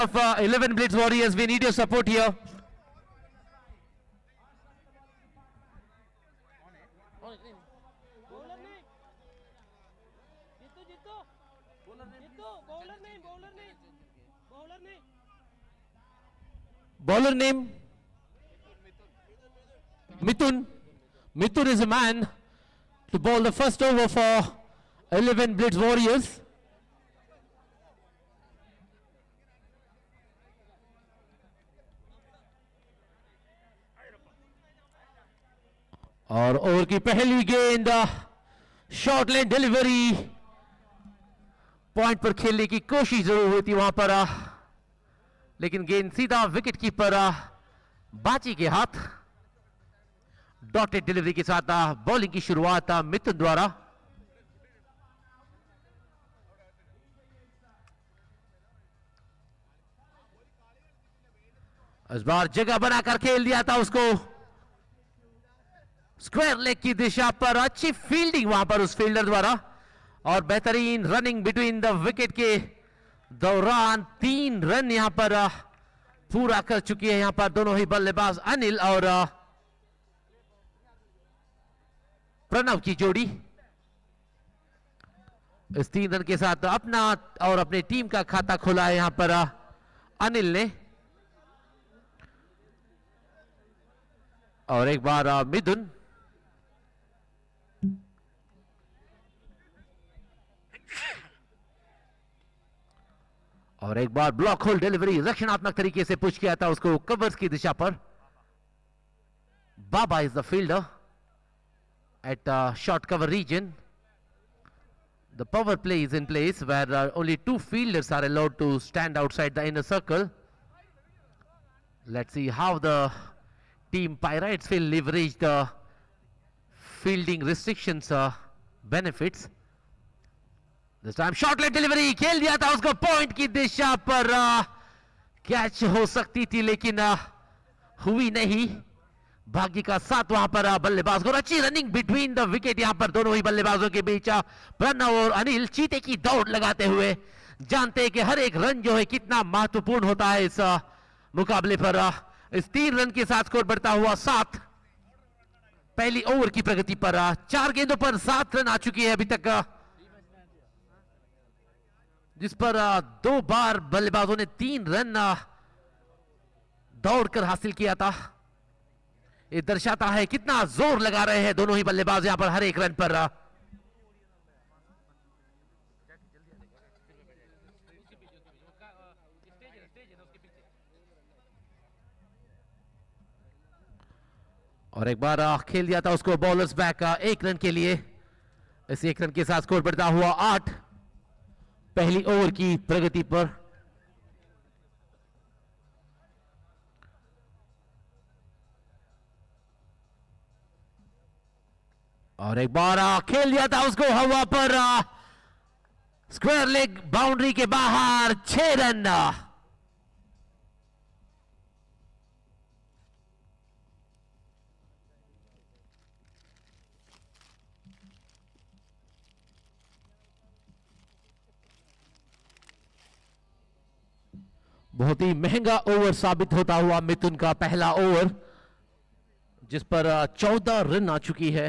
of 11 Blitz Warriors, we need your support here. Bowler name Mithun. Mithun is a man to bowl the first over for 11 Blitz Warriors. और over की पहली गेंद short length delivery, point पर खेलने की कोशिश जरूर हुई थी वहां पर, लेकिन गेंद सीधा विकेट कीपर बाची के हाथ। डॉटेड डिलीवरी के साथ बॉलिंग की शुरुआत मिथुन द्वारा। इस बार जगह बनाकर खेल दिया था उसको, स्क्वायर लेग की दिशा पर अच्छी फील्डिंग वहां पर उस फील्डर द्वारा, और बेहतरीन रनिंग बिटवीन द विकेट के दौरान 3 रन यहां पर पूरा कर चुकी है यहां पर दोनों ही बल्लेबाज अनिल और प्रणव की जोड़ी। इस 3 रन के साथ अपना और अपने टीम का खाता खोला है यहां पर अनिल ने। और एक बार मिथुन, और एक बार ब्लॉक होल डिलीवरी, रक्षणात्मक तरीके से पुश किया था उसको कवर्स की दिशा पर। Baba is the fielder at short cover region. The power play is in place where only 2 fielders are allowed to stand outside the inner circle. Let's see how the team Pirates will leverage the fielding restrictions benefits. This time short leg delivery, खेल दिया था उसको point की दिशा पर, catch हो सकती थी लेकिन हुई नहीं। भाग्य का साथ वहां पर बल्लेबाज को, अच्छी रनिंग बिटवीन द विकेट यहां पर दोनों ही बल्लेबाजों के बीच। प्रणव और अनिल चीते की दौड़ लगाते हुए जानते हैं कि हर एक रन जो है कितना महत्वपूर्ण होता है इस मुकाबले पर। इस 3 रन के साथ स्कोर बढ़ता हुआ 7 पहली ओवर की प्रगति पर। 4 गेंदों पर 7 रन आ चुकी है अभी तक, जिस पर 2 बार बल्लेबाजों ने 3 रन दौड़कर हासिल किया था। ये दर्शाता है कितना जोर लगा रहे हैं दोनों ही बल्लेबाज यहां पर हर एक रन पर। और एक बार खेल दिया था उसको बॉलर्स बैक 1 रन के लिए। इस 1 रन के साथ स्कोर बढ़ता हुआ 8 पहली ओवर की प्रगति पर। और एक बार खेल दिया था उसको हवा पर, स्क्वायर लेग बाउंड्री के बाहर, 6 रन। बहुत ही महंगा ओवर साबित होता हुआ मिथुन का पहला ओवर, जिस पर 14 रन आ चुकी है।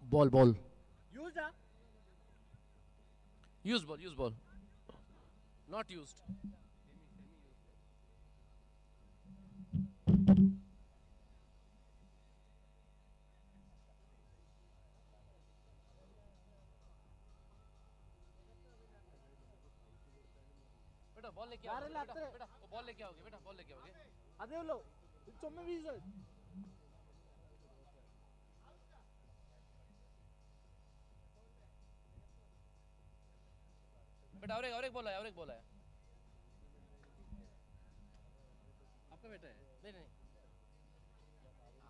Ball use ball not used. बेटा बॉल लेके आओ, बेटा वो बॉल लेके आओगे, बेटा बॉल लेके आओगे। अरे लो चुम्मे भी सर बेटा और एक बॉल आया, आपका बेटा है? नहीं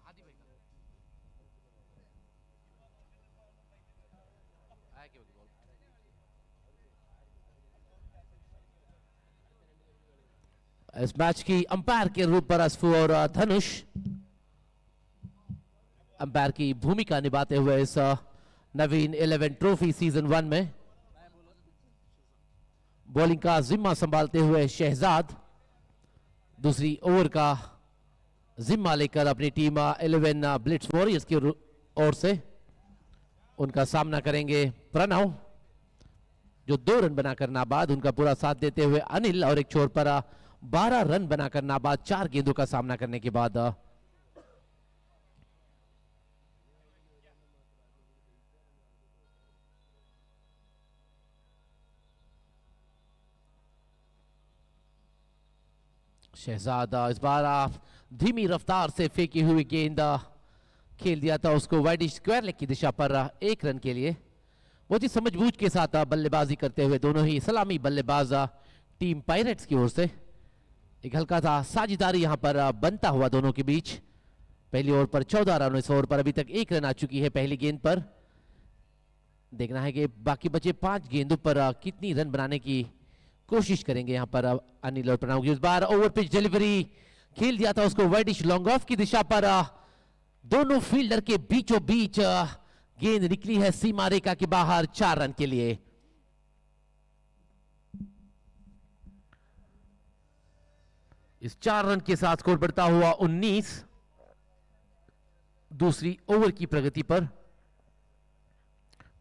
हादी भाई का। इस मैच की अंपायर के रूप पर असफू और धनुष अंपायर की भूमिका निभाते हुए इस नवीन 11 ट्रॉफी सीजन 1 में बॉलिंग का जिम्मा संभालते हुए शहजाद दूसरी ओवर का जिम्मा लेकर अपनी टीम 11 ब्लिट्स वॉरियर्स की ओर से उनका सामना करेंगे प्रणव जो 2 रन बनाकर नाबाद, उनका पूरा साथ देते हुए अनिल और एक छोर पर 12 रन बनाकर नाबाद 4 गेंदों का सामना करने के बाद शहजाद इस बार धीमी रफ्तार से फेंकी हुई गेंद खेल दिया था उसको वाइड स्क्वायर लेग की दिशा पर 1 रन के लिए। बहुत ही समझबूझ के साथ बल्लेबाजी करते हुए दोनों ही सलामी बल्लेबाज टीम पायरेट्स की ओर से एक हल्का सा साझेदारी यहां पर बनता हुआ दोनों के बीच। पहली ओवर पर 14 रन, इस ओवर पर अभी तक 1 रन आ चुकी है पहली गेंद पर। देखना है कि बाकी बचे 5 गेंदों पर कितनी रन बनाने की कोशिश करेंगे यहां पर अनिल और प्रणव की। इस बार ओवर पिच डिलीवरी खेल दिया था उसको वाइडिश लॉन्ग ऑफ की दिशा पर, दोनों फील्डर के बीचों बीच गेंद निकली है सीमा रेखा के बाहर 4 रन के लिए। इस 4 रन के साथ स्कोर बढ़ता हुआ 19। दूसरी ओवर की प्रगति पर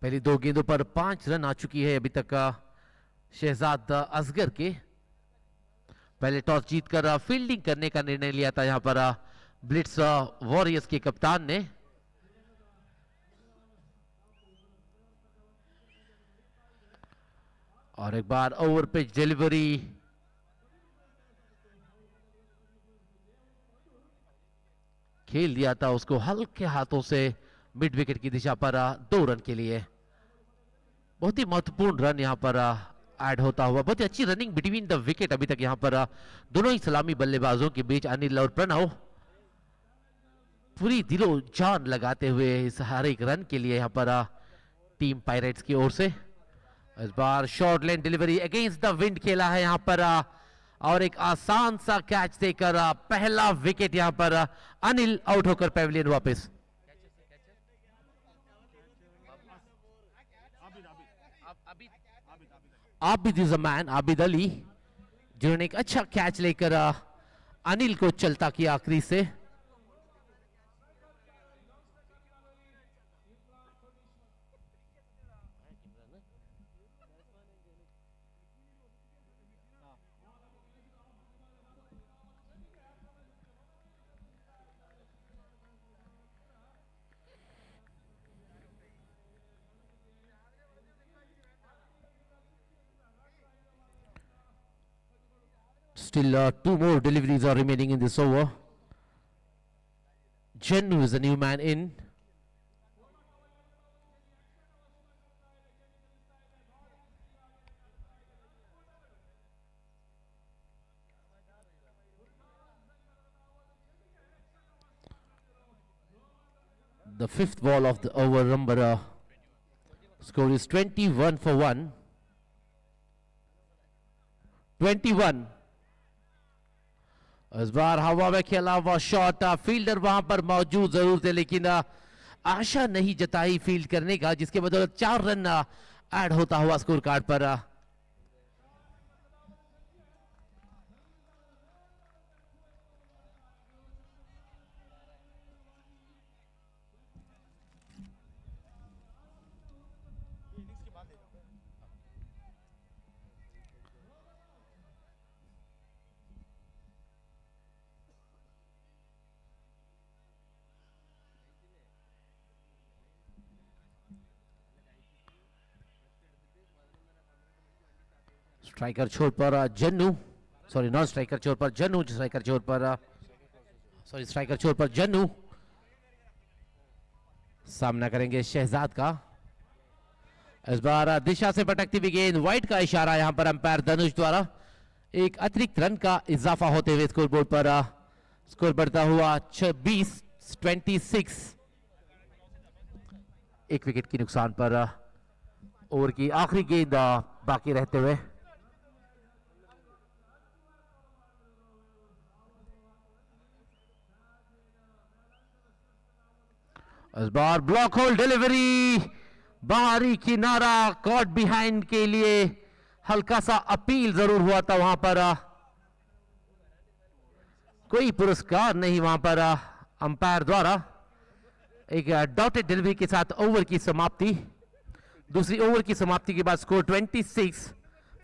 पहली 2 गेंदों पर 5 रन आ चुकी है अभी तक शहजाद असगर के। पहले टॉस जीतकर फील्डिंग करने का निर्णय लिया था यहां पर ब्लिट्स वॉरियर्स के कप्तान ने। और एक बार ओवर पिच डिलीवरी खेल दिया था उसको हल्के हाथों से मिड विकेट की दिशा पर 2 रन के लिए। बहुत ही महत्वपूर्ण रन यहां पर ऐड होता हुआ, बहुत ही अच्छी रनिंग बिटवीन द विकेट अभी तक यहां पर दोनों ही सलामी बल्लेबाजों के बीच अनिल और प्रणव पूरी दिलो जान लगाते हुए इस हर एक रन के लिए यहां पर टीम पायरेट्स की ओर से। इस बार short length delivery against the wind खेला है यहां पर और एक आसान सा कैच देकर पहला विकेट यहां पर अनिल आउट होकर पेविलियन वापस। Abid is a man, Abid Ali जिन्होंने एक अच्छा कैच लेकर अनिल को चलता किया आखिरी से। Still 2 more deliveries are remaining in this over. Jennu is a new man in. The 5th ball of the over number score is 21 for 1. 21. इस बार हवा में खेला हुआ शॉट, फील्डर वहां पर मौजूद जरूर थे लेकिन आशा नहीं जताई फील्ड करने का, जिसके बदौलत 4 रन ऐड होता हुआ स्कोर कार्ड पर। स्ट्राइकर छोर पर जन्नू, सॉरी नॉन स्ट्राइकर छोर पर जन्नू, स्ट्राइकर छोर पर सॉरी स्ट्राइकर छोर पर जन्नू सामना करेंगे शहजाद का। इस बार दिशा से भटकती हुई गेंद, वाइड का इशारा यहां पर अंपायर धनुष द्वारा। एक अतिरिक्त रन का इजाफा होते हुए स्कोर बोर्ड पर स्कोर बढ़ता हुआ 26-26। 1 विकेट की नुकसान पर ओवर की आखिरी गेंद बाकी रहते हुए इस बार ब्लॉक होल डिलीवरी, बाहरी किनारा, कॉट बिहाइंड के लिए हल्का सा अपील जरूर हुआ था वहां पर। कोई पुरस्कार नहीं वहां पर अंपायर द्वारा। एक डॉटेड डिलीवरी के साथ ओवर की समाप्ति। दूसरी ओवर की समाप्ति के बाद score 26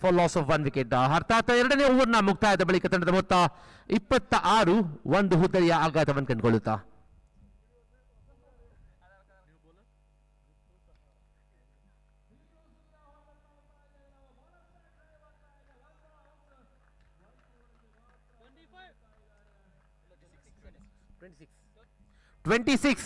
for loss of 1 wicket. ಅರ್ಥಾತ್ ಎರಡನೇ ಓವರ್ನ ಮುಕ್ತಾಯದ ಬಳಿಕ ತಂಡದ ಮೊತ್ತ 26, ಒಂದು ಹುದ್ದೆಯ ಆಘಾತವನ್ನು ಕಂಡುಕೊಳ್ಳುತ್ತಾ. Twenty-six.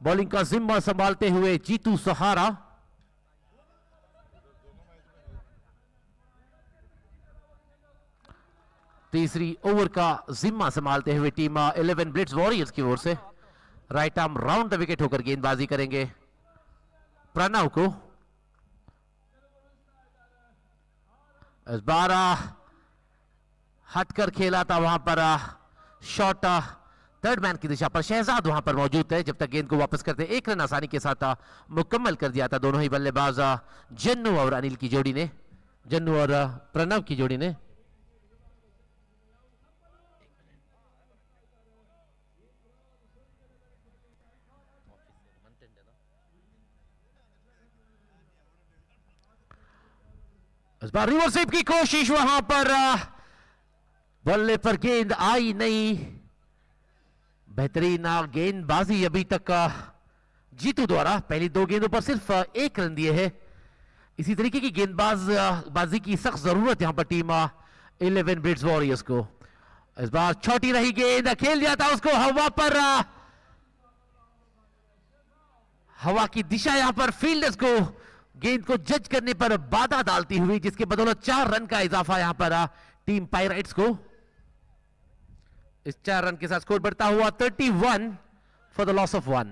बॉलिंग का जिम्मा संभालते हुए जीतू सहारा. तीसरी ओवर का जिम्मा संभालते हुए टीम 11 ब्लिट्ज वॉरियर्स की ओर से right arm round the wicket होकर गेंदबाजी करेंगे प्रणव को. इस बार हटकर खेला था वहां पर शॉट थर्ड मैन की दिशा पर. शहजाद वहां पर मौजूद है जब तक गेंद को वापस करते. एक रन आसानी के साथ मुकम्मल कर दिया था दोनों ही बल्लेबाज जन्नू और अनिल की जोड़ी ने, जन्नू और प्रणव की जोड़ी ने. इस बार रिवर्स स्वीप की कोशिश, वहां पर बल्ले पर गेंद आई नहीं. बेहतरीन गेंदबाजी अभी तक जीतू द्वारा. पहली दो गेंदों पर सिर्फ एक रन दिए हैं. इसी तरीके की गेंदबाजी की सख्त जरूरत यहां पर टीम 11 ब्लिट्ज वॉरियर्स को. इस बार छोटी रही गेंद, खेल दिया था उसको हवा पर. हवा की दिशा यहां पर फील्डर्स को गेंद को जज करने पर बाधा डालती हुई, जिसके बदौलत 4 रन का इजाफा यहां पर टीम पायराइट्स को. इस 4 रन के साथ स्कोर बढ़ता हुआ 31 फॉर द लॉस ऑफ 1.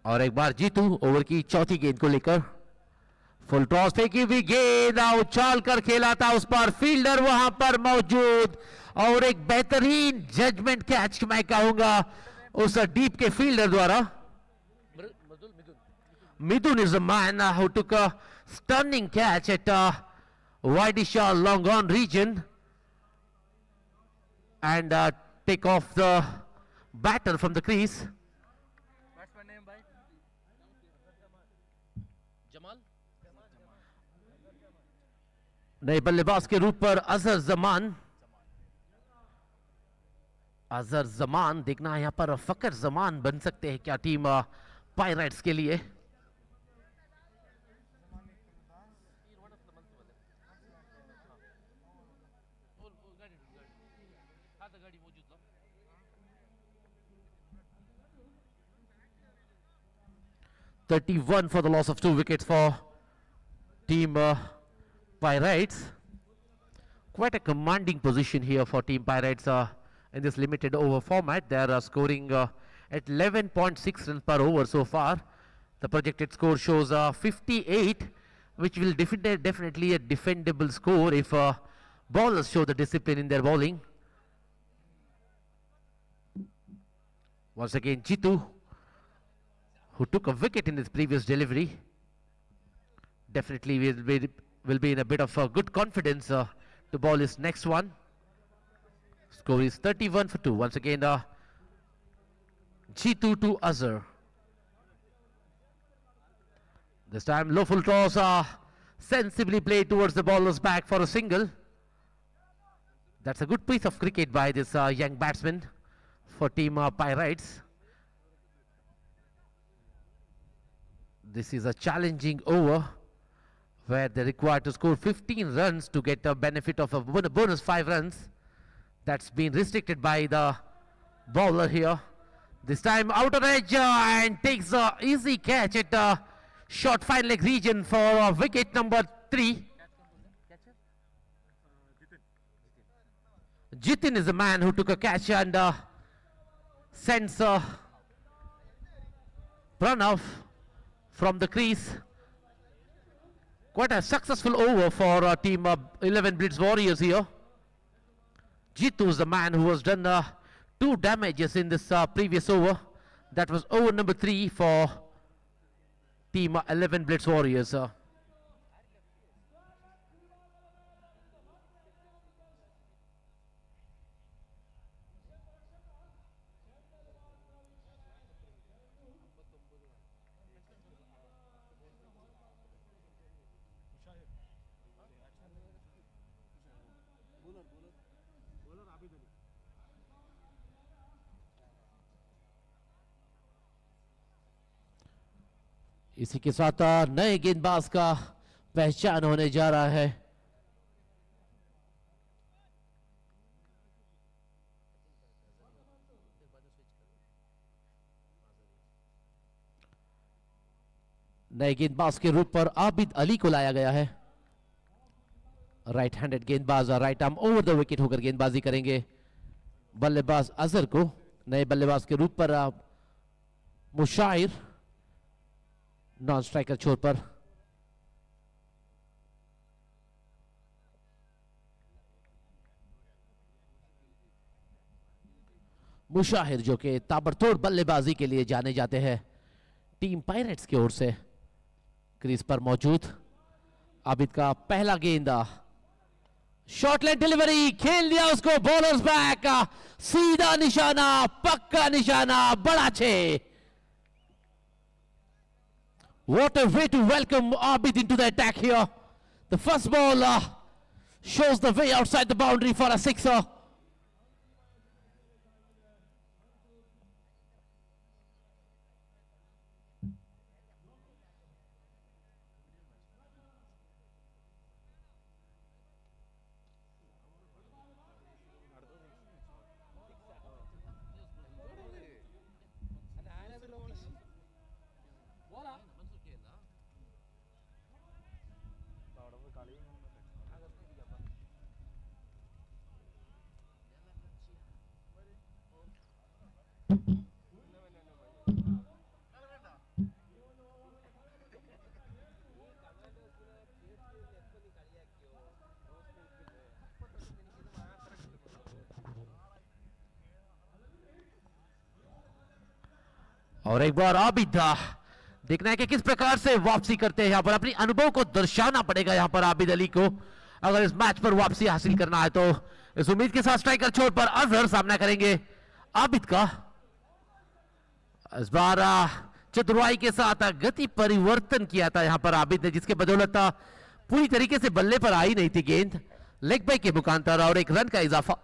और एक बार जीतू ओवर की चौथी गेंद को लेकर फुल टॉस फेंकी हुई गेंद उछाल कर खेला था, उस पर फील्डर वहां पर मौजूद और एक बेहतरीन जजमेंट कैच मैं कहूंगा उस डीप के फील्डर द्वारा. Midun is the man who took a stunning catch at wideish long on region and take off the batter from the crease. Batsman name by Jamal. नए बल्लेबाज के रूप पर अजहर जमान. अजहर जमान देखना है यहां पर फकर जमान बन सकते हैं क्या टीम पायराइट्स के लिए. (31 for the loss of 2 wickets for team Pirates. Quite a commanding position here for team Pirates in this limited over format. They are scoring at 11.6 runs per over so far. The projected score shows 58, which will definitely a defendable score if bowlers show the discipline in their bowling. Once again, Jitu, who took a wicket in his previous delivery, definitely will be in a bit of good confidence to bowl his next one. Score is 31 for 2. Once again, Jitu to Azhar. This time low full toss sensibly played towards the bowler's back for a single. That's a good piece of cricket by this young batsman. for team Pirates. This is a challenging over where they require to score 15 runs to get a benefit of a bonus 5 runs. That's been restricted by the bowler here. This time outer edge and takes a easy catch at short fine leg region for wicket number 3. Jitin is the man who took a catch and sends Pranav from the crease. Quite a successful over for team 11 Blitz Warriors here. Jitu is the man who has done 2 damages in this previous over. That was over number 3 for team 11 Blitz Warriors. इसी के साथ नए गेंदबाज का पहचान होने जा रहा है। नए गेंदबाज के रूप पर आबिद अली को लाया गया है। राइट हैंडेड गेंदबाज right arm over the wicket होकर गेंदबाजी करेंगे। बल्लेबाज अजहर को नए बल्लेबाज के रूप पर मुशाहिर नॉन स्ट्राइकर छोर पर। मुशाहिर जो कि ताबड़तोड़ बल्लेबाजी के लिए जाने जाते हैं टीम पायरेट्स की ओर से क्रीज पर मौजूद। आबिद का पहला गेंद शॉर्ट लेग डिलीवरी खेल दिया उसको बॉलर्स बैक सीधा निशाना पक्का निशाना बड़ा 6। What a way to welcome Abid into the attack here. The first ball shows the way outside the boundary for a 6er. और एक बार आबिद देखना है कि किस प्रकार से वापसी करते हैं। यहाँ पर अपनी अनुभव को दर्शाना पड़ेगा यहाँ पर आबिद अली को अगर इस मैच पर वापसी हासिल करना है तो। इस उम्मीद के साथ स्ट्राइकर छोर पर अजहर सामना करेंगे आबिद का। इस बार चतुराई के साथ गति परिवर्तन किया था यहाँ पर आबिद ने जिसके बदौलत पूरी तरीके से बल्ले पर आई नहीं थी गेंद। लेग बाई के मुकांतर और 1 रन का इजाफा।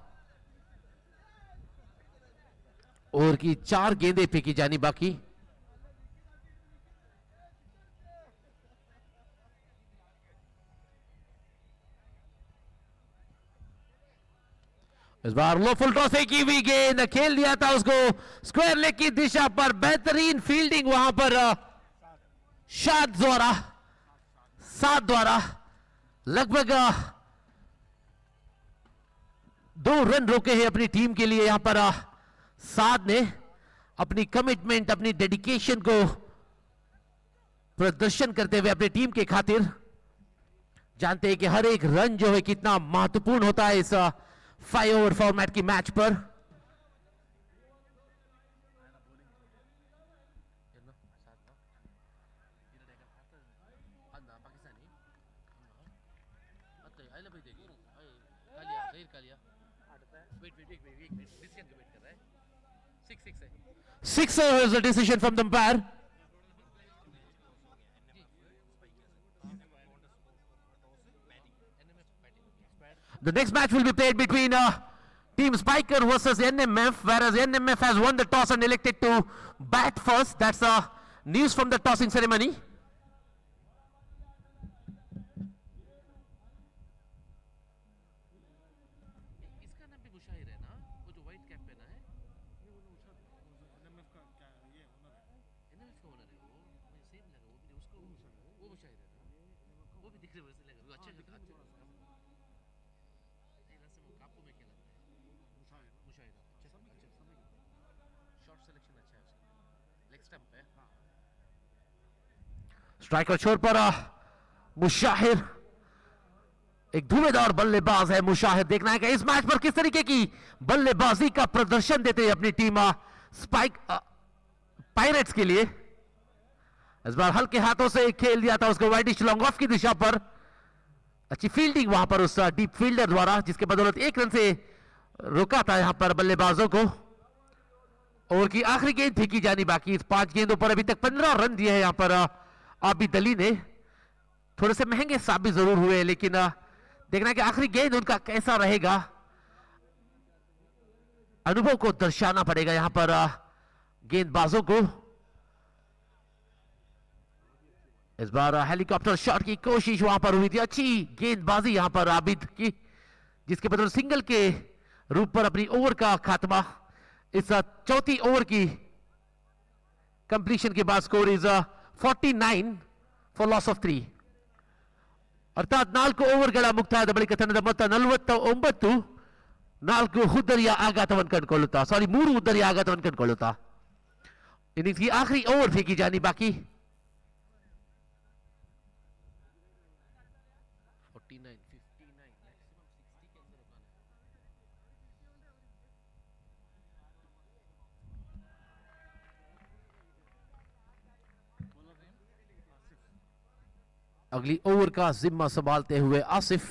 ओवर की 4 गेंदें फेंकी जानी बाकी। इस बार लो फुल टॉस की हुई गेंद खेल दिया था उसको स्क्वायर लेग की दिशा पर। बेहतरीन फील्डिंग वहां पर शाद द्वारा लगभग 2 रन रोके हैं अपनी टीम के लिए। यहां पर साद ने अपनी कमिटमेंट अपनी डेडिकेशन को प्रदर्शन करते हुए अपनी टीम के खातिर जानते हैं कि हर एक रन जो है कितना महत्वपूर्ण होता है इस 5 ओवर फॉर्मेट की मैच पर। Sixer is a decision from the umpire. The next match will be played between Team Spiker versus NMF, whereas NMF has won the toss and elected to bat first. That's the news from the tossing ceremony. इसका नाम भी मुशाहिर है ना, वो जो white cap पहना है। NMF का क्या ये ओनर है? एनएफ का ओनर है वो, मुझे सेम लगा वो भी उसको, वो मुशाहिर है ना, वो भी दिखने वैसे लगा, वो अच्छा दिखा, अच्छा नहीं लास्ट में कापू में खेला था मुशाहिर, अच्छा शॉट सिलेक्शन अच्छा है उसका, लेग स्टंप है। स्ट्राइकर छोर पर मुशाहिर, एक धुएंधार बल्लेबाज है मुशाहिर। देखना है कि इस मैच पर किस तरीके की बल्लेबाजी का प्रदर्शन देते हैं अपनी टीम स्पाइक पायरेट्स के लिए। इस बार हल्के हाथों से खेल दिया था उसको वाइडिश लॉन्ग ऑफ की दिशा पर। अच्छी फील्डिंग वहां पर उस डीप फील्डर द्वारा, जिसके बदौलत 1 रन से रोका था यहां पर बल्लेबाजों को। ओवर की आखिरी गेंद फेंकी जानी बाकी। इस 5 गेंदों पर अभी तक 15 रन दिए हैं यहां पर आबिद अली ने। थोड़े से महंगे साबित जरूर हुए, लेकिन देखना है कि आखिरी गेंद उनका कैसा रहेगा। अनुभव को दर्शाना पड़ेगा यहां पर गेंदबाजों को। इस बार हेलीकॉप्टर शॉट की कोशिश वहां पर हुई थी, अच्छी गेंदबाजी यहां पर आबिद की, जिसके बदले सिंगल के रूप पर अपनी ओवर का खात्मा। इस चौथी ओवर की कंप्लीशन के बाद score is 49 for loss of 3। ಅರ್ಥಾತ್ 4 ಓವರ್ಗಳ ಮುಕ್ತಾಯದ ಬಳಿಕ ತಂಡದ ಮೊತ್ತ 49, 4 ಉದ್ದರಿಯ ಆಘಾತವನ್ನು ಕಂಡುಕೊಳ್ಳುತ್ತಾ, 3 ಉದ್ದರಿಯ ಆಘಾತವನ್ನು ಕಂಡುಕೊಳ್ಳುತ್ತಾ ಇನ್ನಿಂಗ್ಸ್ की आखिरी ओवर फेंकी जानी बाकी। 49, 59, मैक्सिमम 60 के अंदर रुकाना है। Bowler name Asif. अगली ओवर का जिम्मा संभालते हुए आसिफ।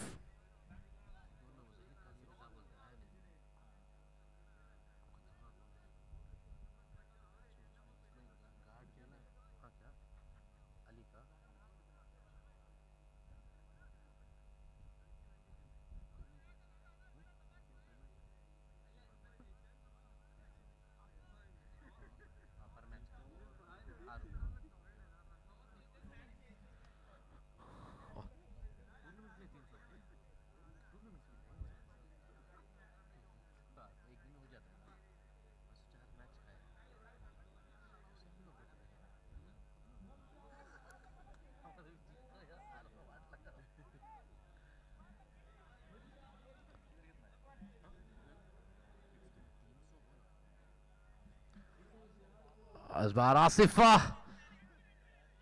इस बार आसिफ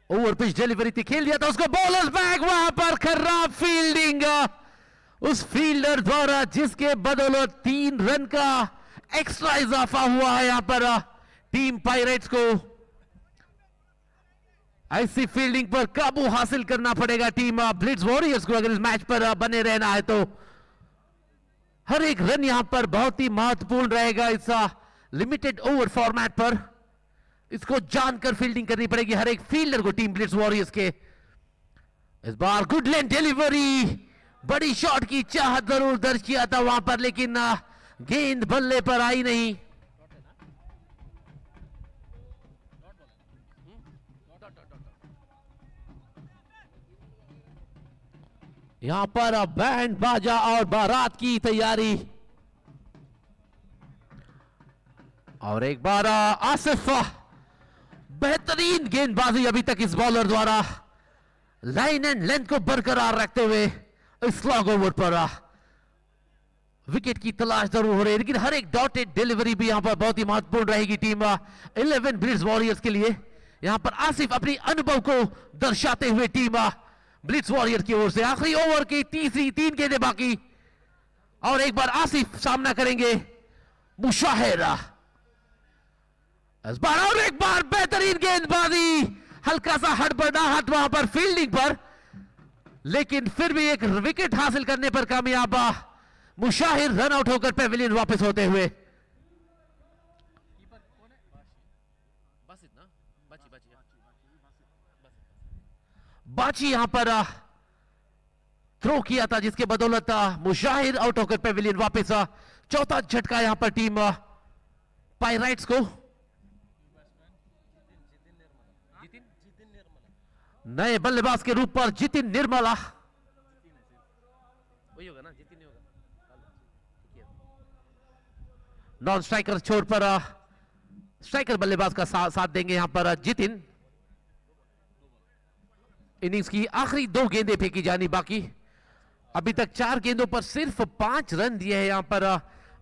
ओवर पिच डिलीवरी थी, खेल दिया था उसको, बॉलर्स बैग वहां पर खराब फील्डिंग उस फील्डर द्वारा, जिसके बदौलत 3 रन का एक्स्ट्रा इजाफा हुआ है यहां पर टीम पायरेट्स को। ऐसी फील्डिंग पर काबू हासिल करना पड़ेगा टीम ब्लिट्ज वॉरियर्स को अगर इस मैच पर बने रहना है तो। हर एक रन यहां पर बहुत ही महत्वपूर्ण रहेगा इस लिमिटेड ओवर फॉर्मेट पर। इसको जानकर फील्डिंग करनी पड़ेगी हर एक फील्डर को टीम ब्लिट्ज वॉरियर्स के। इस बार गुड लेन डिलीवरी, बड़ी शॉट की चाहत जरूर दर्ज किया था वहां पर, लेकिन गेंद बल्ले पर आई नहीं। यहां पर बैंड बाजा और बारात की तैयारी। और एक बार आसिफ, बेहतरीन गेंदबाजी अभी तक इस बॉलर द्वारा, लाइन एंड लेंथ को बरकरार रखते हुए इस लॉन्ग ओवर पर विकेट की तलाश जरूर हो रही है, लेकिन हर एक डॉटेड डिलीवरी भी यहां पर बहुत ही महत्वपूर्ण रहेगी टीम 11 ब्लिट्ज वॉरियर्स के लिए। यहां पर आसिफ अपनी अनुभव को दर्शाते हुए टीम ब्लिट्ज वॉरियर्स की ओर से आखिरी ओवर की तीसरी 3 गेंदें बाकी, और एक बार आसिफ सामना करेंगे मुशाहिर। इस बार और एक बार बेहतरीन गेंदबाजी, हल्का सा हड़बड़ाहट वहां पर फील्डिंग पर, लेकिन फिर भी एक विकेट हासिल करने पर कामयाब मुशाहिर, रन आउट होकर पेविलियन वापस होते हुए। कीपर कौन है? बस इतना, बाची यहां पर थ्रो किया था, जिसके बदौलत मुजाहिर आउट होकर पेविलियन वापस। चौथा झटका यहां पर टीम पायराइट्स को। नए बल्लेबाज के रूप पर जितिन निर्मला। वही होगा ना, जितिन होगा। नॉन स्ट्राइकर छोर पर स्ट्राइकर बल्लेबाज का साथ देंगे यहां पर जितिन। इनिंग्स की आखिरी 2 गेंदें फेंकी जानी बाकी। अभी तक 4 गेंदों पर सिर्फ 5 रन दिए हैं यहां पर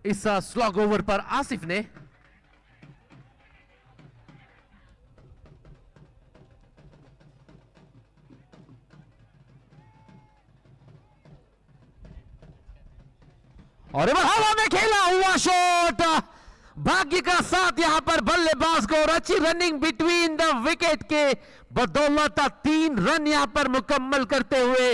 इस स्लॉग ओवर पर आसिफ ने। और हवा में खेला हुआ शॉट, भाग्य का साथ यहां पर बल्लेबाज को। और अच्छी रनिंग बिटवीन द विकेट के बदौलत 3 रन यहां पर मुकम्मल करते हुए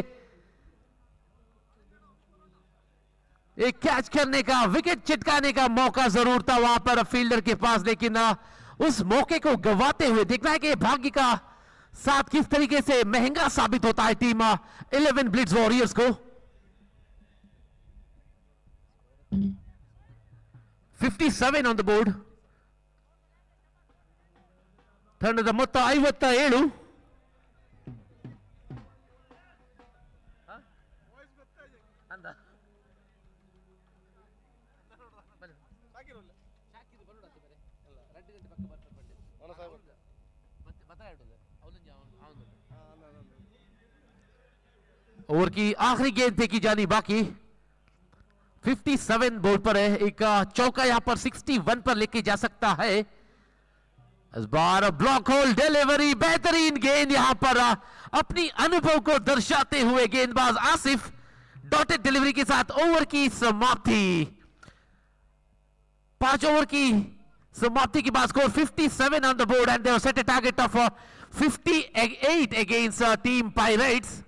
एक कैच करने का, विकेट चिटकाने का मौका जरूर था वहां पर फील्डर के पास, लेकिन उस मौके को गवाते हुए देखना है कि भाग्य का साथ किस तरीके से महंगा साबित होता है टीम 11 ब्लिट्ज वॉरियर्स को। 57 on the board. ತಂಡದ ಮೊತ್ತ 57. ओवर की आखिरी गेंद फेंकी जानी बाकी। 57 बोर्ड पर है, एक चौका यहां पर 61 पर लेके जा सकता है। इस बार ब्लॉक होल डिलीवरी, बेहतरीन गेंद यहां पर अपनी अनुभव को दर्शाते हुए गेंदबाज आसिफ डॉटेड डिलीवरी के साथ ओवर की समाप्ति। 5 ओवर की समाप्ति के बाद score 57 on the board and they set a target of 58 against team pirates.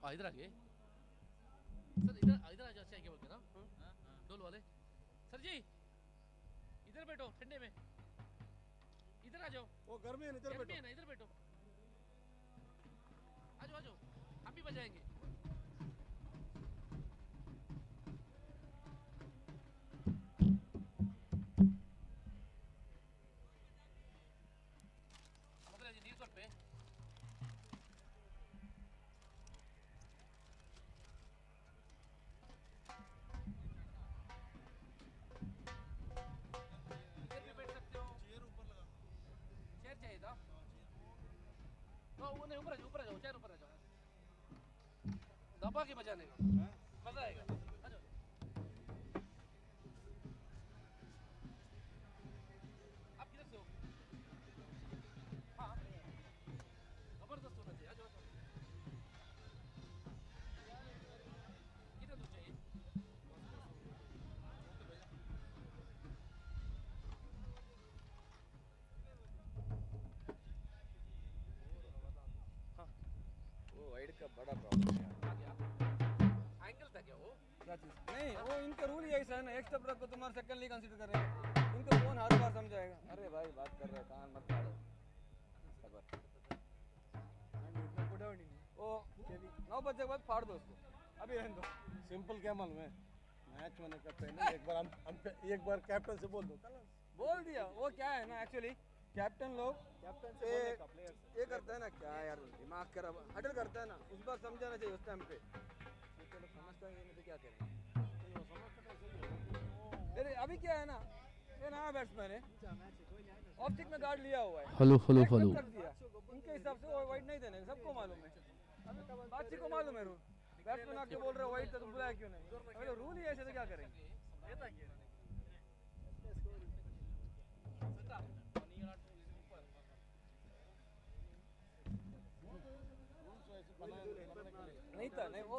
इधर आगे सर, इधर आ जाओ, क्या बोलते ना डोल वाले सर जी, इधर बैठो ठंडे में, इधर आ जाओ। वो गर्मी है ना, इधर बैठो। इधर बैठो, आ जाओ आ जाओ, हम भी बजाएंगे। ऊपर आ जाओ, चेयर ऊपर आ जाओ, दबा के बजाने का मजा आएगा। आ जाओ, आप किधर से हो? हाँ, जबरदस्त होना चाहिए। आ जाओ, कितना दूर चाहिए? का बड़ा प्रॉब्लम है। एंगल था क्या वो? क्या चीज? नहीं, वो इनका रूल ही ऐसा है ना, एक स्टेप रखो तुम्हारा सेकंड ली कंसीडर कर रहे हैं। इनको कौन हर बार समझाएगा? अरे भाई बात कर रहे हैं, कान मत फाड़ो। खबर ओ 9 बजे के बाद फाड़ दो उसको, अभी रहने दो। सिंपल क्या मालूम है, मैच होने का पहले एक बार कैप्टन से बोल दो। बोल दिया। वो क्या है ना, एक्चुअली कैप्टन लोग ये करता है ना, क्या यार दिमाग खराब हटल करता है ना, उस बार समझाना चाहिए उस टाइम पे। चलो समझता है नहीं तो क्या करें। अरे अभी क्या है ना, ये नया बैट्समैन है, ऑप्टिक में गार्ड लिया हुआ है। हेलो हेलो एक हेलो, कर दिया उनके हिसाब से, वो वाइड नहीं देने, सबको मालूम है, बातचीत को मालूम है रूल। बैट्समैन आके बोल रहे वाइड, तो बुलाया क्यों नहीं? अगर रूल ही ऐसे तो क्या करेंगे? नहीं था, नहीं वो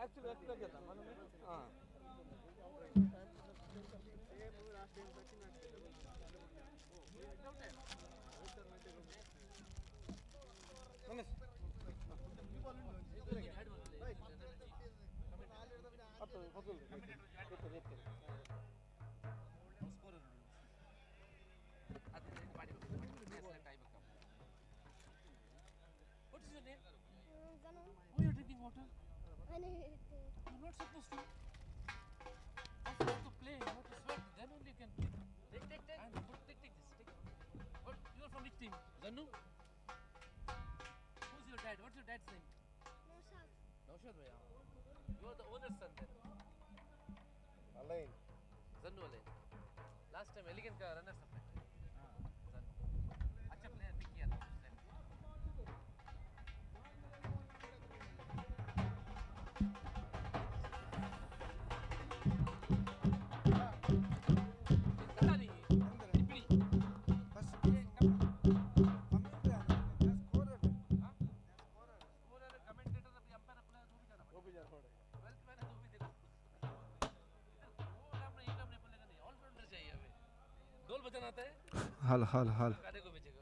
एक्चुअली एक्सपेक्ट किया था मालूम है। हाँ What is your name? Why are you drinking water? You're not supposed to. You're supposed to play, not to sweat. Then only you can play. Take. And take this. What? You're from which team? Zannu? Who's your dad? What's your dad's name? Naushad bhaiya. You're the owner's son then. Alain. Zannu Alain. Last time Elegant का runners up है. Zannu. अच्छा player pick किया था उसने. पता नहीं. टिप्पणी. बस Scorer commentator अपनी umpire अपना वो भी जाना पड़ेगा. 12th मैंने वो भी देना. वो काम नहीं बोलेगा नहीं. ऑलराउंडर चाहिए हमें. ढोल बजाना आता है. हाल गाने को बेचेगा.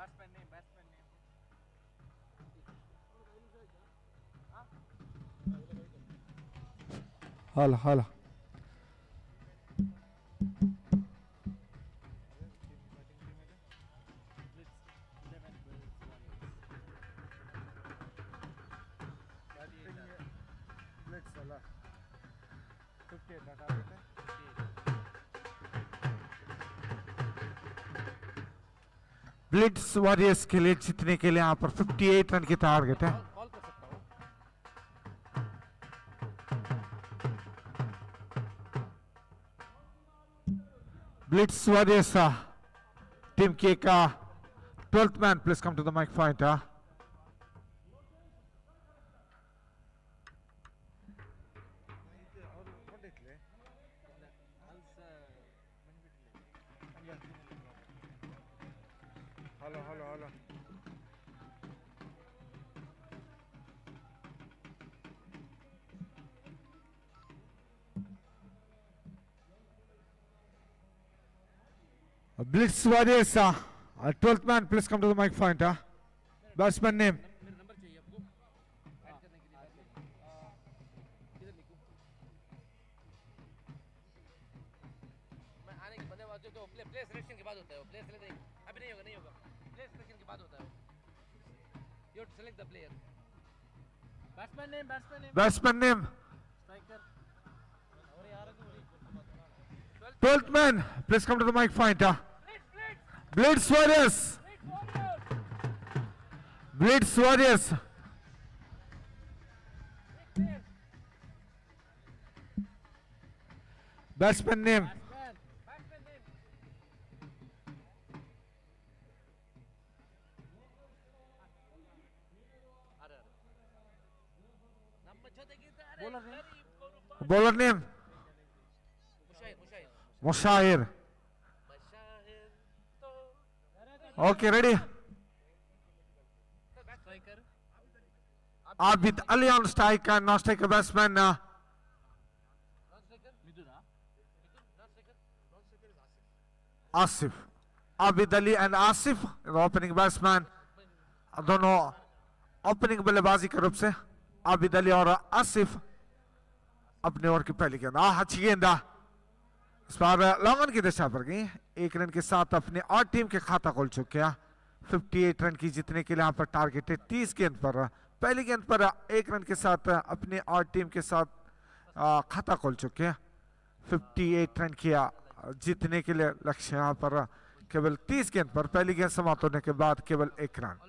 Batsman name. हाल ब्लिट्स वॉरियर्स के लिए जीतने के लिए यहाँ पर 58 रन की टारगेट है. कॉल कर सकता हूँ. ब्लिट्स वॉरियर्स टीम के का 12th man please come to the mic point. Hello Blitz Warriors, 12th man, please come to the mic point. Batsman name. मेरा नंबर चाहिए आपको ऐड करने के लिए. किधर लिखूं? मैं आने के बंदे बाजू तो प्ले सिलेक्शन के बाद होता है. वो प्ले सिलेक्शन अभी नहीं होगा. प्ले सिलेक्शन के बाद होता है. You have to select the player. Batsman name. Batsman name. Striker. 12th man, please come to the mic point. Blitz Warriors. Blitz Warriors. Batsman name. Bowler name. Mushair. Okay, ready? Abid Ali on striker, non-striker batsman. Asif. Abid Ali and Asif, the opening batsman. दोनों opening बल्लेबाजी के रूप से आबिद अली और आसिफ अपने over की पहली गेंद. अच्छी गेंद इस बार लॉन्ग रन की दिशा पर गई. 1 रन के साथ अपने और टीम के खाता खोल चुके हैं. 58 रन की जीतने के लिए यहाँ पर टारगेट है 30 गेंद पर. पहली गेंद पर 1 रन के साथ अपने और टीम के साथ खाता खोल चुके हैं. 58 रन किया जीतने के लिए लक्ष्य यहाँ पर केवल 30 गेंद पर. पहली गेंद समाप्त होने के बाद केवल 1 रन.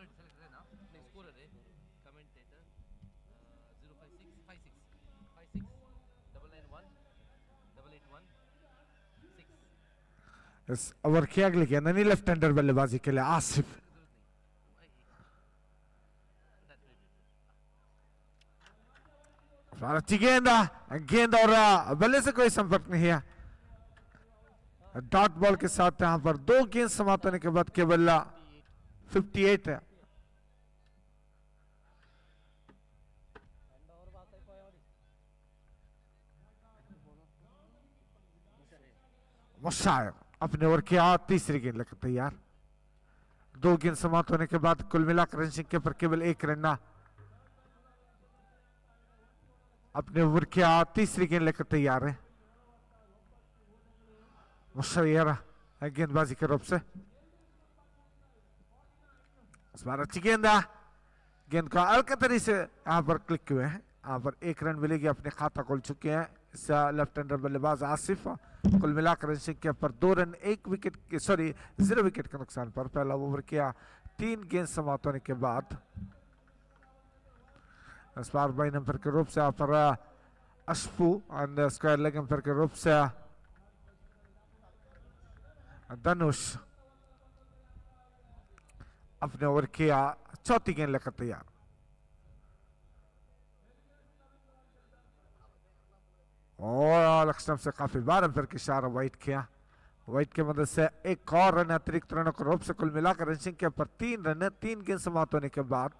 इस ओवर की अगली गेंद लेफ्ट हैंडर बल्लेबाजी के लिए आसिफ. अच्छी गेंद, गेंद और बल्ले से कोई संपर्क नहीं है। डॉट बॉल के साथ यहाँ पर 2 गेंद समाप्त होने के बाद केवल 58 है। मुशायर अपने ओवर किया, तीसरी गेंद लेकर तैयार। 2 गेंद समाप्त होने के बाद कुल मिलाकर रन संख्या पर केवल 1 रन ना। अपने ओवर किया, तीसरी गेंद लेकर तैयार है। मुशर्रर गेंदबाजी के रूप से इस बार अच्छी गेंद, गेंद को अलकतरी से यहाँ पर क्लिक हुए हैं। यहाँ पर 1 रन मिलेगी, अपने खाता खोल चुके हैं इस लेफ्ट हैंडर बल्लेबाज आसिफ। कुल मिलाकर रन संख्या पर 2 रन 1 विकेट 0 विकेट के नुकसान पर पहला ओवर किया। 3 गेंद समाप्त होने के बाद इस बार बाई नंबर के रूप से यहाँ पर अशफू एंड स्क्वायर लेग एम्पायर के रूप से धनुष अपने ओवर किया, चौथी गेंद लेकर तैयार। और लक्ष्मण से काफी बार एम्पायर की इशारा वाइट किया। वाइट की मदद से एक और रन अतिरिक्त रनों के रूप से कुल मिलाकर रन संख्या पर 3 रन, 3 गेंद समाप्त होने के बाद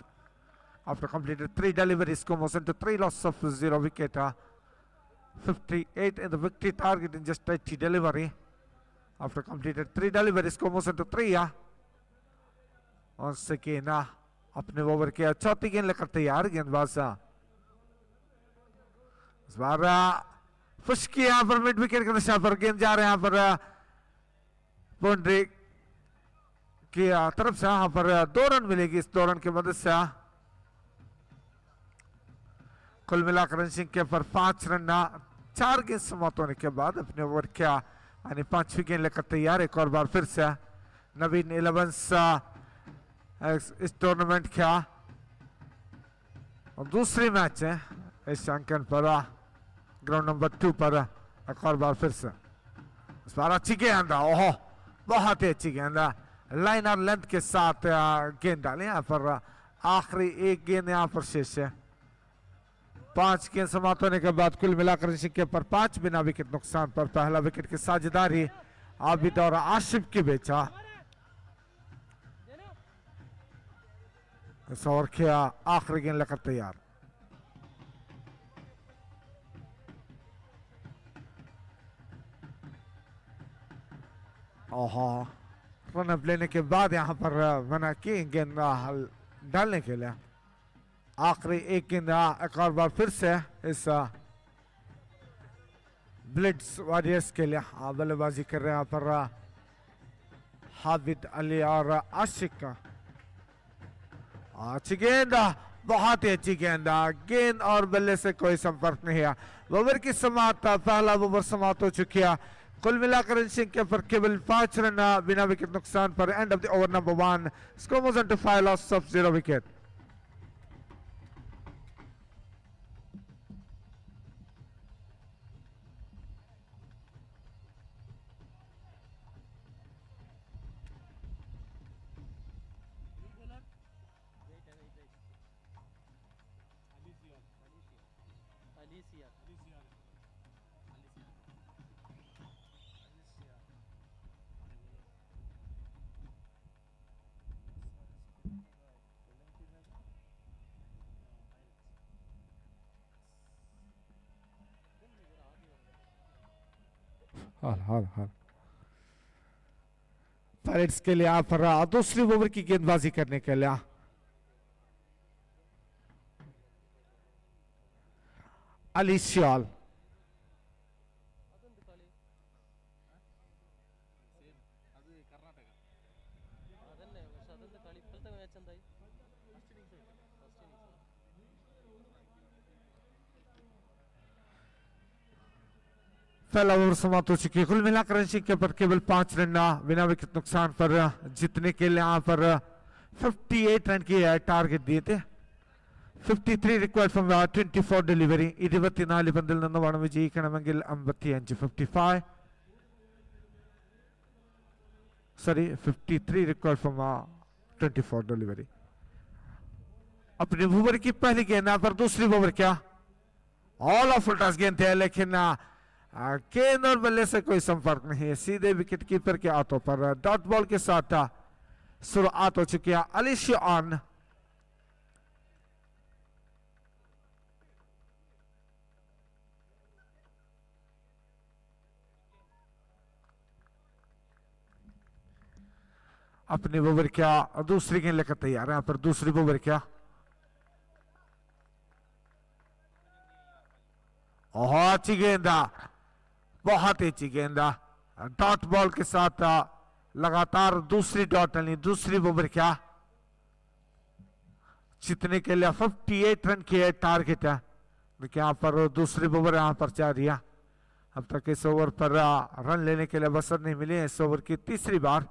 after completed 3 deliveries score motion to 3 loss of 0 wicket, 58 in the victory target in just 80 delivery. After completed 3 deliveries score motion to 3 once again अपने ओवर किया, चौथी गेंद लेकर तैयार गेंदबाज इस बार पुश किया। यहाँ पर मिड विकेट के निशान पर गेंद जा रहे हैं, यहाँ पर बाउंड्री की तरफ से यहाँ पर 2 रन मिलेगी। इस 2 रन की मदद से कुल मिलाकर रन संख्या पर 5 रन, 4 गेंद समाप्त होने के बाद अपने ओवर किया, यानी 5वीं गेंद लेकर तैयार। एक और बार फिर से नवीन 11 इस टूर्नामेंट किया और दूसरी मैच है इस अंकन पर ग्राउंड नंबर 2 पर। एक और बार फिर से इस बार अच्छी गेंद, ओहो बहुत ही अच्छी गेंद, लाइन और लेंथ के साथ गेंद डाली। यहाँ पर आखिरी 1 गेंद यहाँ पर शेष है। 5 गेंद समाप्त होने के बाद कुल मिलाकर संख्या पर 5 बिना विकेट नुकसान पर पहला विकेट की साझेदारी आबिद और आशिफ की बेचा। इस ओवर किया, आखिरी गेंद लेकर तैयार। ओहो रन अप लेने के बाद यहाँ पर मना की गेंद डालने के लिए। आखिरी 1 गेंद एक और बार फिर से इस ब्लिट्स वॉरियर्स के लिए बल्लेबाजी कर रहे हैं यहाँ पर हाबिद अली और आशिक। अच्छी गेंद, बहुत ही अच्छी गेंद, गेंद और बल्ले से कोई संपर्क नहीं है। ओवर की समाप्त, पहला ओवर समाप्त हो चुकी है। कुल मिलाकर रन संख्या पर केवल 5 रन बिना विकेट नुकसान पर end of the over number 1, score motion to 5 loss of 0 wicket. हाल पायरेट्स के लिए आप दूसरी ओवर की गेंदबाजी करने के लिए अली सियाल। पहला ओवर समाप्त हो चुकी है। कुल मिलाकर रन संख्या पर केवल 5 रन बिना विकेट नुकसान पर जीतने के लिए यहाँ पर 58 रन की टारगेट दिए थे। 53 required from 24 delivery. 24 പന്തിൽ നിന്ന് വേണം വിജയിക്കണമെങ്കിൽ 55 55 sorry 53 required from 24 delivery. अपने ओवर की पहली गेंद पर दूसरी ओवर क्या ऑल ऑफ टस गेंद थे, लेकिन गेंद और बल्ले से कोई संपर्क नहीं है, सीधे विकेट कीपर के हाथों पर। डॉट बॉल के साथ शुरुआत हो चुकी है। अलिशिया ऑन, अपनी ओवर क्या दूसरी गेंद लेकर तैयार है। यहाँ पर दूसरी ओवर क्या, बहुत अच्छी गेंदा, बहुत ही अच्छी गेंदा। डॉट बॉल के साथ लगातार दूसरी डॉट डली। दूसरी ओवर क्या, जीतने के लिए 58 रन की टारगेट है। देखिए यहाँ पर दूसरी ओवर यहाँ पर जा रही है। अब तक इस ओवर पर रन लेने के लिए अवसर नहीं मिली है। इस ओवर की तीसरी बार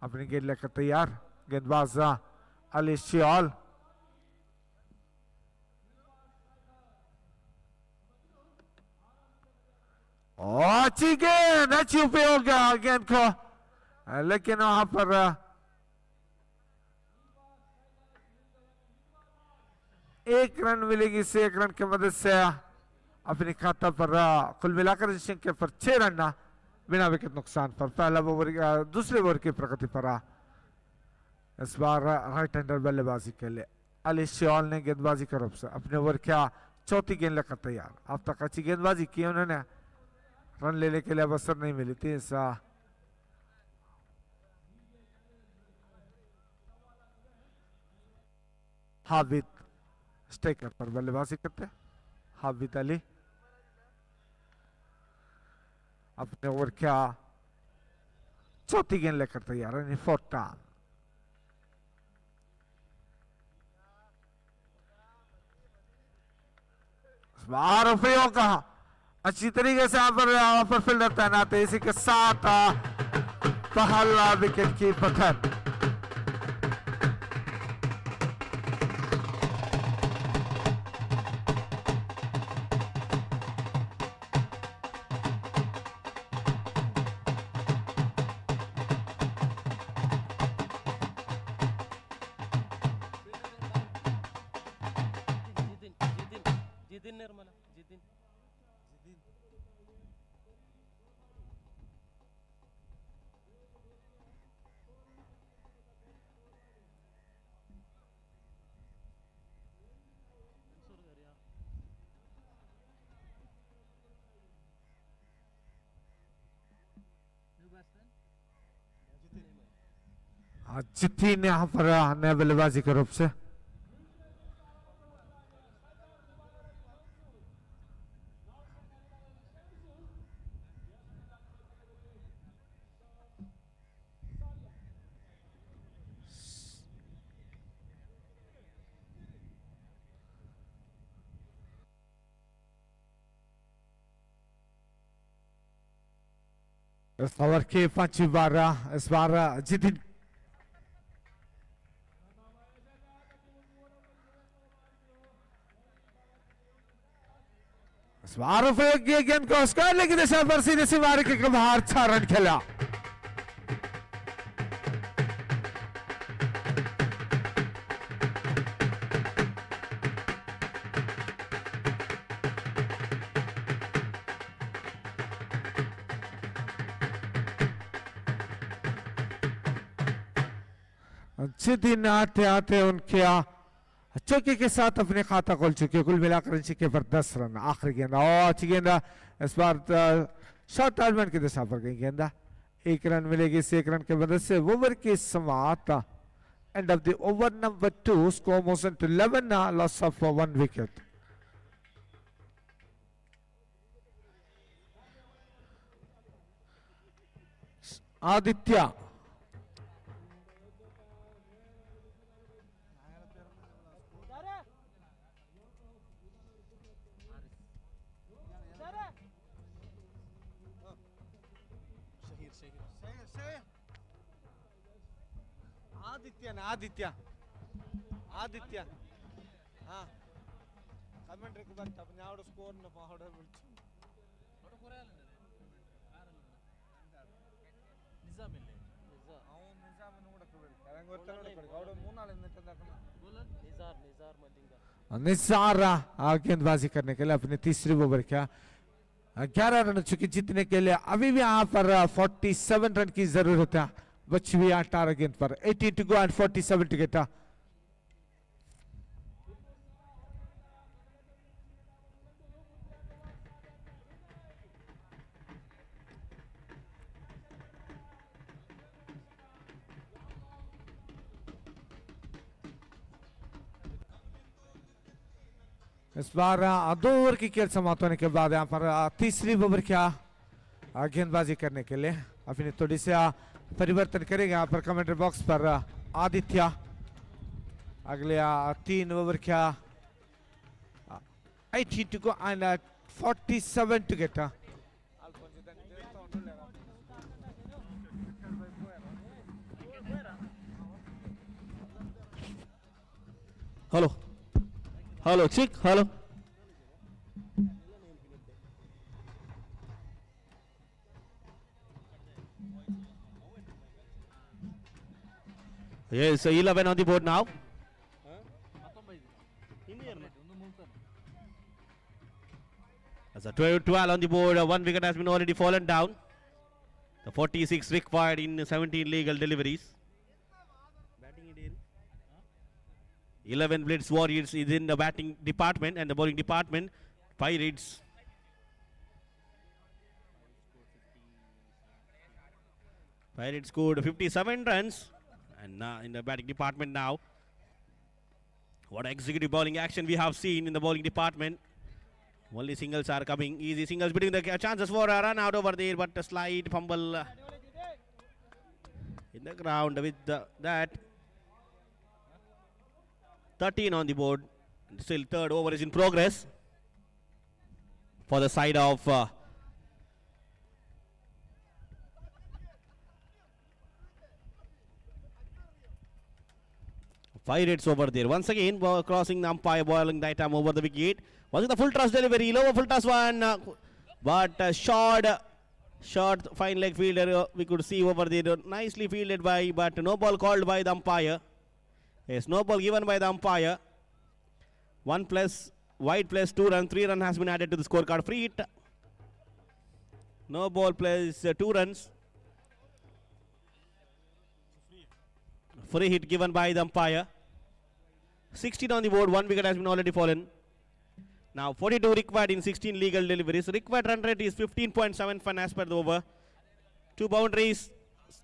अपनी गेंद लेकर तैयार गेंदबाज अली शियाल। अच्छी गेंद, अच्छी उपयोग गेंद को, लेकिन वहां पर एक रन मिलेगी। इस एक रन की मदद से अपने खाता पर कुल मिलाकर संख्या पर 6 रन बिना विकेट नुकसान पर। पहला ओवर दूसरे ओवर की प्रगति पर इस बार राइट हैंडर बल्लेबाजी के लिए अली शियाल ने गेंदबाजी की तरफ से अपने ओवर क्या चौथी गेंद लेकर तैयार। अब तक अच्छी गेंदबाजी की उन्होंने, रन लेने के लिए अवसर नहीं मिली थी। हाबिद स्टेकर पर बल्लेबाजी करते हैं। हाबिद अली अपने ओवर क्या चौथी गेंद लेकर तैयार है। फोर्थ डाउन, उपयोग कहा अच्छी तरीके से यहाँ पर फील्डर तैनात है। इसी के साथ पहला विकेट की पतन। जितिन निर्मला जितिन जितिन यहाँ पर नए बल्लेबाजी के रूप से। इस ओवर की पांचवी बार इस बार जितिन इस बार उपयोग किए गेंद को स्क्वायर लेग की दिशा पर सीधे से मारे के बाहर 6 रन खेला। जितिन आते आते उनके चौके के साथ अपने खाता खोल चुके। कुल मिलाकर इनके पर 10 रन। आखिरी गेंदा, अच्छी गेंदा, इस बार शॉर्ट टाइमर की दिशा पर गई गेंदा। 1 रन मिलेगी इस 1 रन की मदद से। ओवर की समाप्त। End of the over number 2, score motion to 11, loss of 1 wicket. Aditya Aditya Aditya हाँ कमेंट्री को बट अपने आवड़ स्कोर न पावड़ बिल्कुल निजाम ಇಲ್ಲ ಅವನು ನಿಜಾಮ್ ನೋಡಕ್ಕೆ ಬರಲ್ಲ ಕರಂಗ ಗೊತ್ತಲ್ಲ ನೋಡಕ್ಕೆ ಅವಡು 3 ನಾಳಿಂದ ತನಕ ಬೋಲರ್ ನಿಜಾರ್ ಮಲ್ಲಿಂಗ निसार गेंदबाजी करने के लिए अपने तीसरे ओवर का 11 रन चुके जीतने के लिए अभी भी यहाँ पर 47 रन की जरूरत है बची हुई 18 गेंद पर 18 to go and 47 to get इस बार 2 ओवर की खेल समाप्त होने के बाद यहाँ पर तीसरी ओवर क्या गेंदबाजी करने के लिए अपनी थोड़ी से परिवर्तन करेंगे यहाँ पर कमेंट्री बॉक्स पर आदित्य अगले 3 ओवर क्या 18 to go and 47 to get Hello, chick. Hello. Yes, 11 on the board now. As a 12 on the board, 1 wicket has been already fallen down. The 46 required in 17 legal deliveries. 11 Blitz Warriors is in the batting department and the bowling department. Pirates. Pirates scored 57 runs and now in the batting department now. What executive bowling action we have seen in the bowling department. Only singles are coming. Easy singles between the chances for a run out over there, but a slight fumble in the ground with that. 13 on the board. Still third over is in progress for the side of Pirates over there. Once again, crossing the umpire, bowling that time over the wicket. Was it the full toss delivery? Lower full toss one, but short fine leg fielder we could see over there. Nicely fielded by, but no ball called by the umpire. Yes, no ball given by the umpire. 1 plus, wide plus 2 run, 3 run has been added to the scorecard. Free hit. No ball plus 2 runs. Free hit given by the umpire. 16 on the board, 1 wicket has been already fallen. Now 42 required in 16 legal deliveries. Required run rate is 15.75 as per the over. 2 boundaries,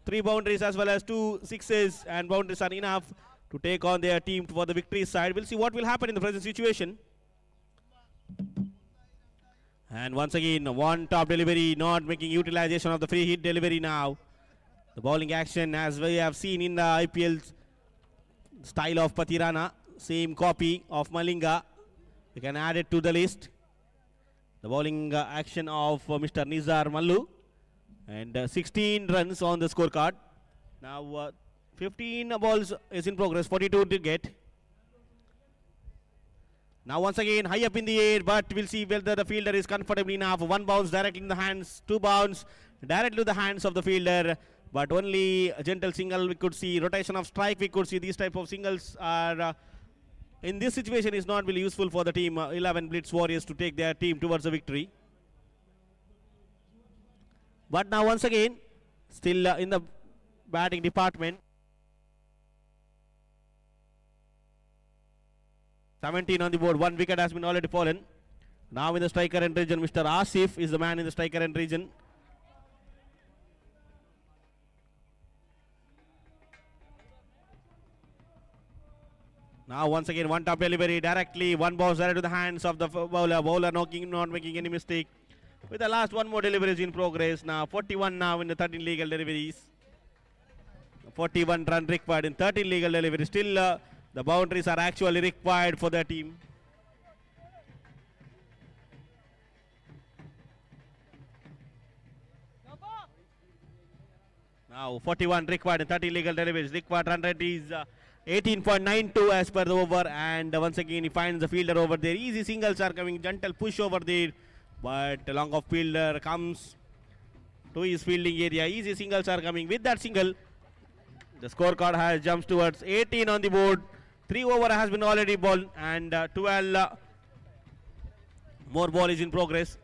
3 boundaries as well as 2 sixes, and boundaries are enough to take on their team for the victory side. We'll see what will happen in the present situation. And once again, one top delivery, not making utilization of the free hit delivery now. The bowling action as we have seen in the IPL style of Patirana, same copy of Malinga. We can add it to the list. The bowling action of Mr. Nizar Mallu, and 16 runs on the scorecard. Now 15 balls is in progress, 42 to get. Now once again high up in the air, but we'll see whether the fielder is comfortable enough. 1 bounce directly in the hands, 2 bounce directly to the hands of the fielder, but only a gentle single we could see. Rotation of strike we could see. These type of singles are in this situation is not really useful for the team 11 Blitz Warriors to take their team towards the victory. But now once again still in the batting department. 17 on the board, 1 wicket has been already fallen. Now in the striker end region, Mr. Asif is the man in the striker end region. Now once again, 1 top delivery directly, 1 bounce directly to the hands of the bowler. Bowler not making any mistake. With the last 1 more deliveries in progress. Now 41 now in the 13 legal deliveries. 41 run required in 13 legal deliveries. Still the boundaries are actually required for their team. Now 41 required in 30 legal deliveries. Required run rate is 18.92 as per the over, and once again he finds the fielder over there. Easy singles are coming, gentle push over there, but long off fielder comes to his fielding area. Easy singles are coming. With that single, the scorecard has jumps towards 18 on the board. 3 over has been already bowled and 12 more ball is in progress.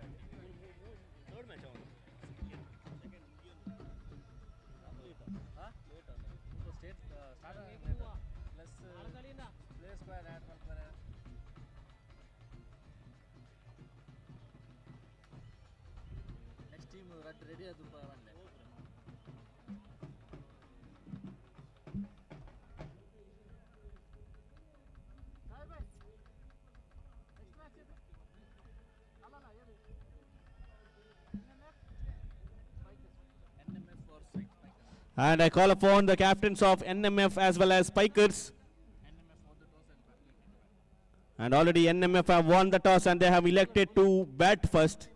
And I call upon the captains of NMF as well as Spikers. And already NMF have won the toss and they have elected to bat first.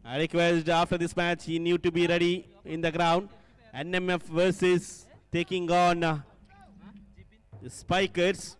I request after this match you need to be ready in the ground. NMF versus taking on Spikers.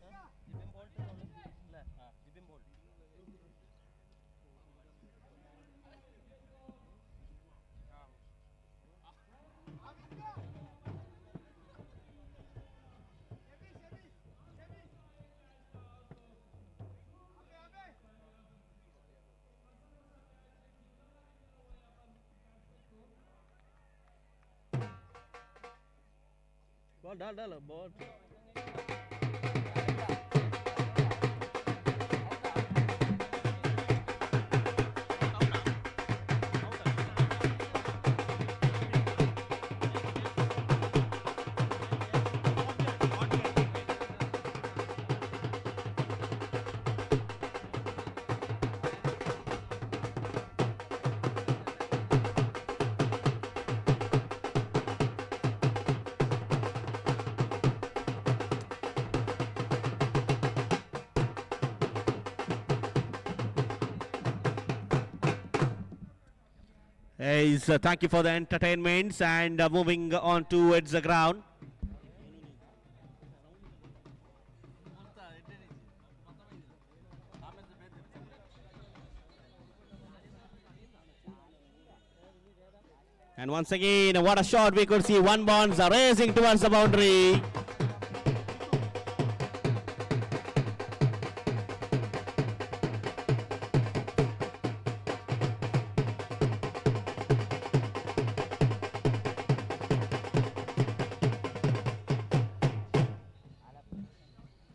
Thank you for the entertainments and moving on towards the ground. And once again, what a shot we could see. One bounce racing towards the boundary.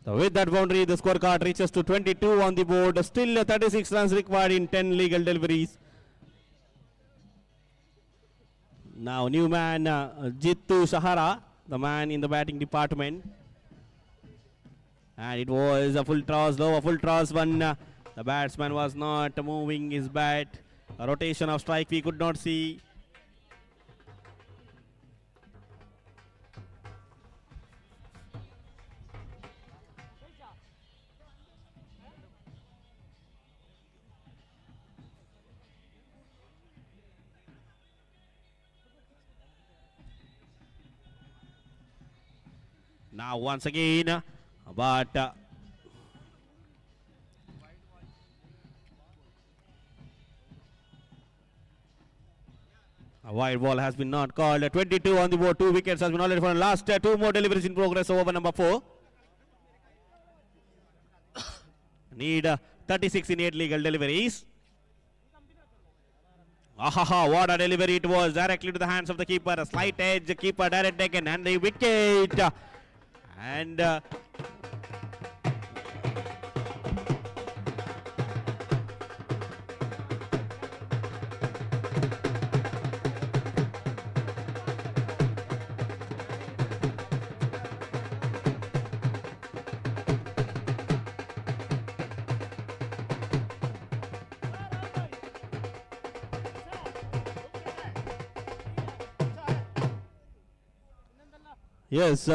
So with that boundary, the scorecard reaches to 22 on the board. Still 36 runs required in 10 legal deliveries. Now new man Jittu Sahara, the man in the batting department. And it was a full toss, low, full toss one. The batsman was not moving his bat. A rotation of strike we could not see. Now once again, but a wide ball has been not called. 22 on the board, 2 wickets has been already for the last 2 more deliveries in progress over number 4. Need 36 in 8 legal deliveries. Ahaha, what a delivery it was, directly to the hands of the keeper. A slight edge, the keeper direct taken and the wicket. And yes.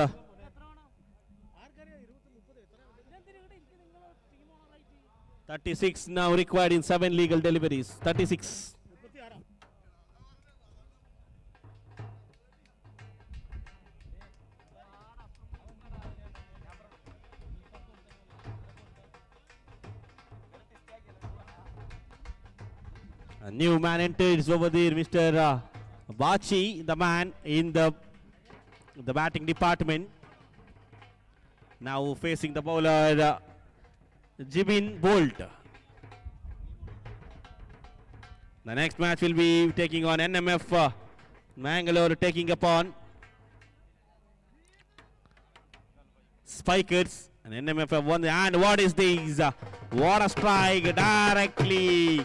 36 now required in 7 legal deliveries. 36. A new man enters over there, Mr. Bachi, the man in the batting department. Now facing the bowler Jibin Bolt. The next match will be taking on NMF Mangalore taking upon Spikers, and NMF have won. And what is this? What a strike directly.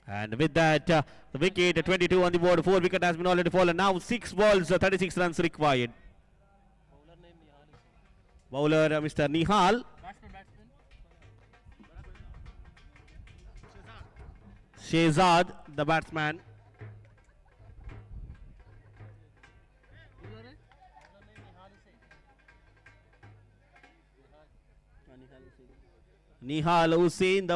And with that, the wicket, 22 on the board, 4 wicket has been already fallen. Now 6 balls, 36 runs required. Bowler Mr. Nihal. Shehzad, the batsman. Nihal Hussain,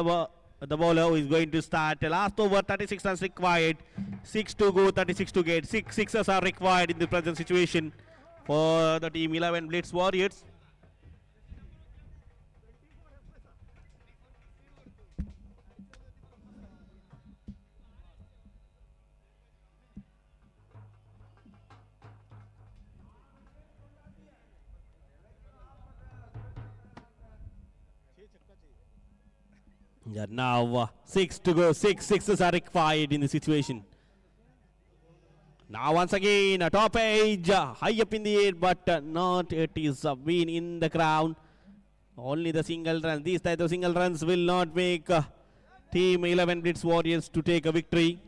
the bowler who is going to start. Last over, 36 runs required. 6 to go, 36 to get. 6 sixes are required in the present situation for the team 11 Blitz Warriors. Yeah, now 6 to go. 6 sixes are required in the situation. Now once again a top edge, high up in the air, but not it is been in the ground. Only the single run. These type of single runs will not make team 11 Blitz Warriors to take a victory.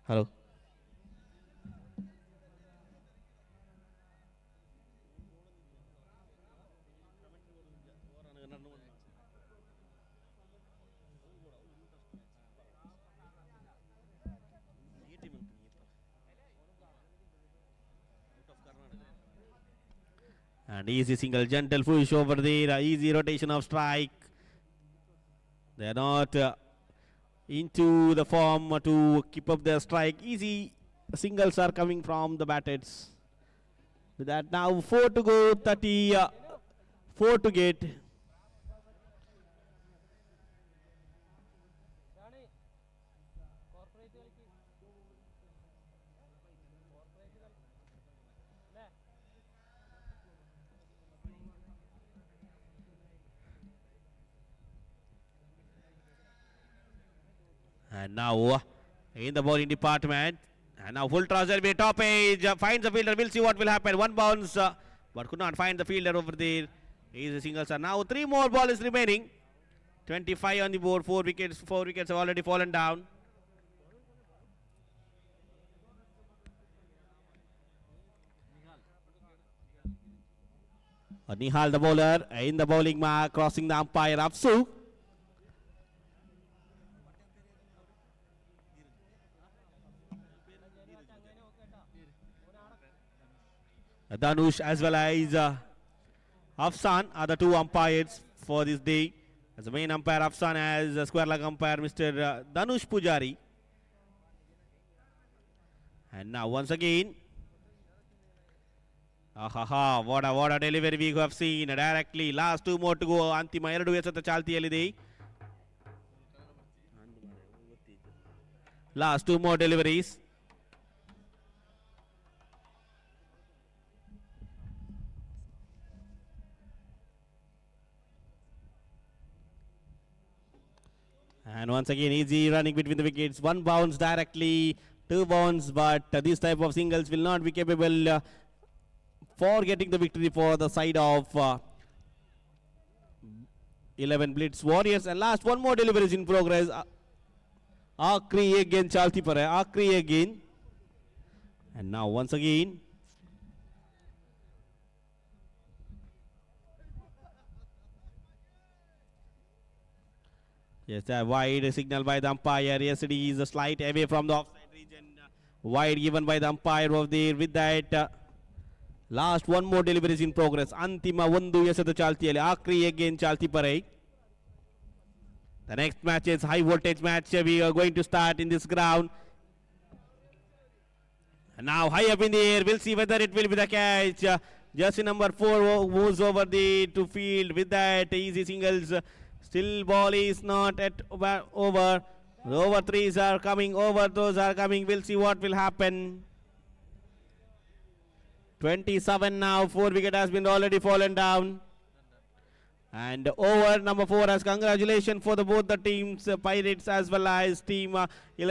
Hello. And easy single, gentle push over there, easy rotation of strike. They are not into the form to keep up their strike. Easy singles are coming from the batters. With that, now 4 to go, 34 to get. And now in the bowling department, and now full toss will be top edge, finds the fielder, we'll see what will happen. One bounce, but could not find the fielder over there. Easy singles are now 3 more balls remaining. 25 on the board, 4 wickets have already fallen down. Nihal the bowler in the bowling mark, crossing the umpire, Afsu. Danush as well as Afsan are the 2 umpires for this day. As the main umpire Afsan, as a square leg umpire Mr. Danush Pujari. And now once again, what a delivery we have seen directly. Last 2 more to go. Antima 2 ಎಸೆತ ಚಾಲ್ತಿಯಲ್ಲಿದೆ. Last 2 more deliveries. And once again, easy running between the wickets. 1 bounce directly, 2 bounce, but this type of singles will not be capable for getting the victory for the side of 11 Blitz Warriors. And last 1 more delivery is in progress. Akri again, Chalti par hai. Akri again. And now once again, yes, a wide signal by the umpire. Yes, it is a slight away from the offside region. wide given by the umpire over there. With that, last one more delivery is in progress. Antima ಒಂದು ಎಸೆತ ಚಾಲ್ತಿಯಲ್ಲಿ ಆಕ್ರಿ again ಚಾಲ್ತಿ ಪರೈ. The next match is high voltage match. We are going to start in this ground. And now high up in the air. We'll see whether it will be the catch. Jersey number 4 moves over the to field with that easy singles. Still ball is not at over. The over threes are coming. Over those are coming. We'll see what will happen. 27 now. 4 wicket has been already fallen down. And over number 4 has congratulations for both the teams, Pirates as well as team 11.